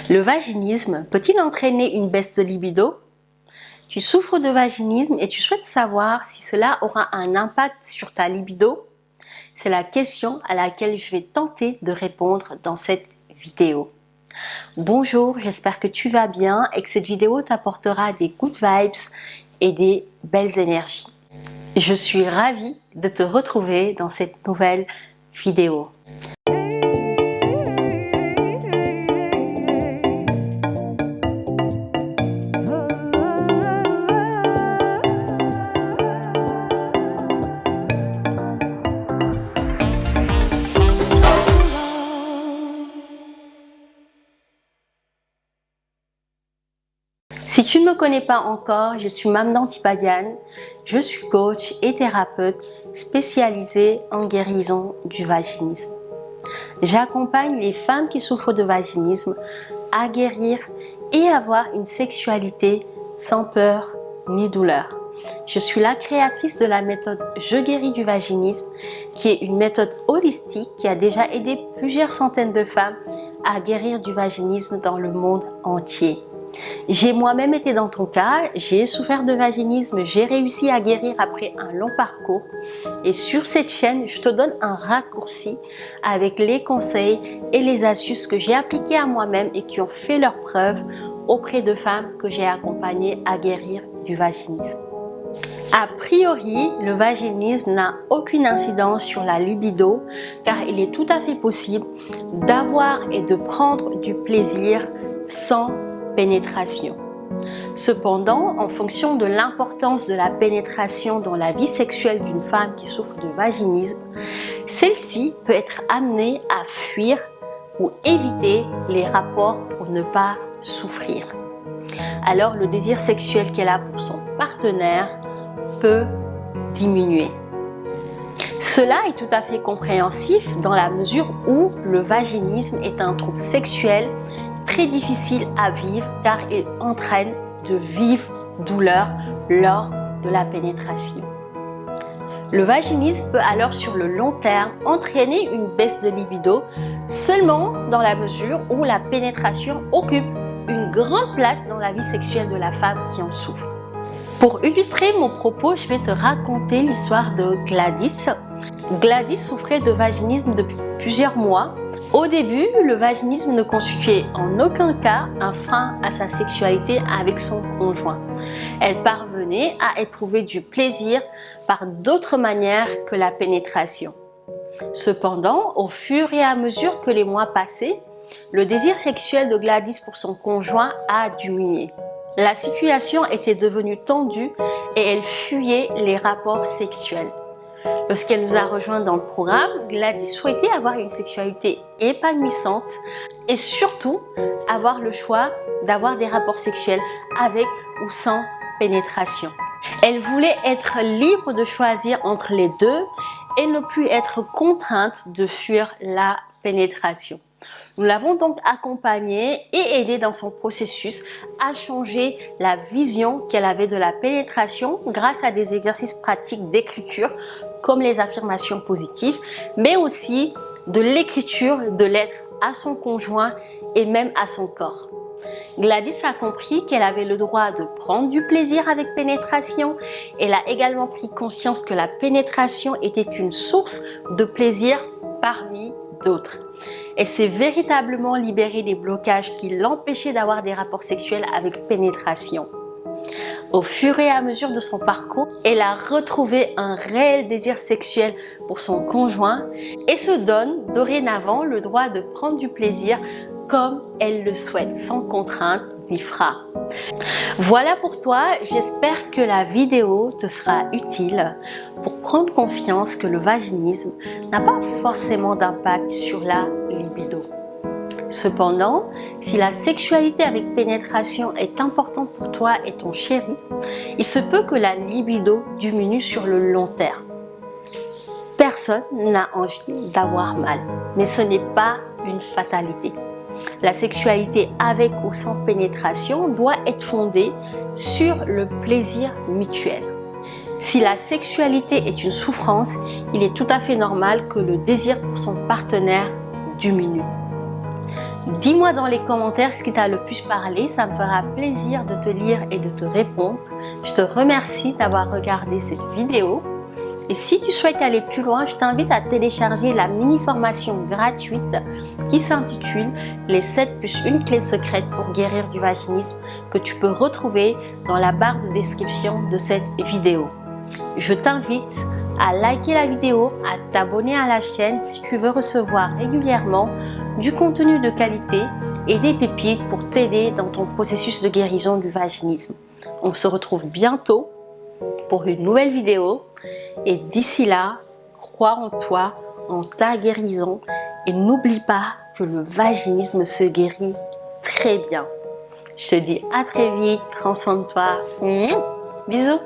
Le vaginisme peut-il entraîner une baisse de libido? Tu souffres de vaginisme et tu souhaites savoir si cela aura un impact sur ta libido? C'est la question à laquelle je vais tenter de répondre dans cette vidéo. Bonjour, j'espère que tu vas bien et que cette vidéo t'apportera des good vibes et des belles énergies. Je suis ravie de te retrouver dans cette nouvelle vidéo. Si tu ne me connais pas encore, je suis Mame Dantipadiane, je suis coach et thérapeute spécialisée en guérison du vaginisme. J'accompagne les femmes qui souffrent de vaginisme à guérir et avoir une sexualité sans peur ni douleur. Je suis la créatrice de la méthode Je guéris du vaginisme, qui est une méthode holistique qui a déjà aidé plusieurs centaines de femmes à guérir du vaginisme dans le monde entier. J'ai moi-même été dans ton cas, j'ai souffert de vaginisme, j'ai réussi à guérir après un long parcours. Et sur cette chaîne, je te donne un raccourci avec les conseils et les astuces que j'ai appliquées à moi-même et qui ont fait leur preuve auprès de femmes que j'ai accompagnées à guérir du vaginisme. A priori, le vaginisme n'a aucune incidence sur la libido car il est tout à fait possible d'avoir et de prendre du plaisir sans pénétration. Cependant, en fonction de l'importance de la pénétration dans la vie sexuelle d'une femme qui souffre de vaginisme, celle-ci peut être amenée à fuir ou éviter les rapports pour ne pas souffrir. Alors le désir sexuel qu'elle a pour son partenaire peut diminuer. Cela est tout à fait compréhensif dans la mesure où le vaginisme est un trouble sexuel très difficile à vivre car il entraîne de vives douleurs lors de la pénétration. Le vaginisme peut alors sur le long terme entraîner une baisse de libido seulement dans la mesure où la pénétration occupe une grande place dans la vie sexuelle de la femme qui en souffre. Pour illustrer mon propos, je vais te raconter l'histoire de Gladys. Gladys souffrait de vaginisme depuis plusieurs mois. Au début, le vaginisme ne constituait en aucun cas un frein à sa sexualité avec son conjoint. Elle parvenait à éprouver du plaisir par d'autres manières que la pénétration. Cependant, au fur et à mesure que les mois passaient, le désir sexuel de Gladys pour son conjoint a diminué. La situation était devenue tendue et elle fuyait les rapports sexuels. Lorsqu'elle nous a rejoints dans le programme, Gladys souhaitait avoir une sexualité épanouissante et surtout avoir le choix d'avoir des rapports sexuels avec ou sans pénétration. Elle voulait être libre de choisir entre les deux et ne plus être contrainte de fuir la pénétration. Nous l'avons donc accompagnée et aidée dans son processus à changer la vision qu'elle avait de la pénétration grâce à des exercices pratiques d'écriture comme les affirmations positives, mais aussi de l'écriture de lettres à son conjoint et même à son corps. Gladys a compris qu'elle avait le droit de prendre du plaisir avec pénétration. Elle a également pris conscience que la pénétration était une source de plaisir parmi d'autres. Elle s'est véritablement libérée des blocages qui l'empêchaient d'avoir des rapports sexuels avec pénétration. Au fur et à mesure de son parcours, elle a retrouvé un réel désir sexuel pour son conjoint et se donne dorénavant le droit de prendre du plaisir comme elle le souhaite, sans contrainte ni frein. Voilà pour toi, j'espère que la vidéo te sera utile pour prendre conscience que le vaginisme n'a pas forcément d'impact sur la libido. Cependant, si la sexualité avec pénétration est importante pour toi et ton chéri, il se peut que la libido diminue sur le long terme. Personne n'a envie d'avoir mal, mais ce n'est pas une fatalité. La sexualité avec ou sans pénétration doit être fondée sur le plaisir mutuel. Si la sexualité est une souffrance, il est tout à fait normal que le désir pour son partenaire diminue. Dis-moi dans les commentaires ce qui t'a le plus parlé, ça me fera plaisir de te lire et de te répondre. Je te remercie d'avoir regardé cette vidéo. Et si tu souhaites aller plus loin, je t'invite à télécharger la mini-formation gratuite qui s'intitule « Les 7 plus une clé secrète pour guérir du vaginisme » que tu peux retrouver dans la barre de description de cette vidéo. Je t'invite à liker la vidéo, à t'abonner à la chaîne si tu veux recevoir régulièrement du contenu de qualité et des pépites pour t'aider dans ton processus de guérison du vaginisme. On se retrouve bientôt pour une nouvelle vidéo et d'ici là, crois en toi, en ta guérison et n'oublie pas que le vaginisme se guérit très bien. Je te dis à très vite, prends soin de toi. Bisous.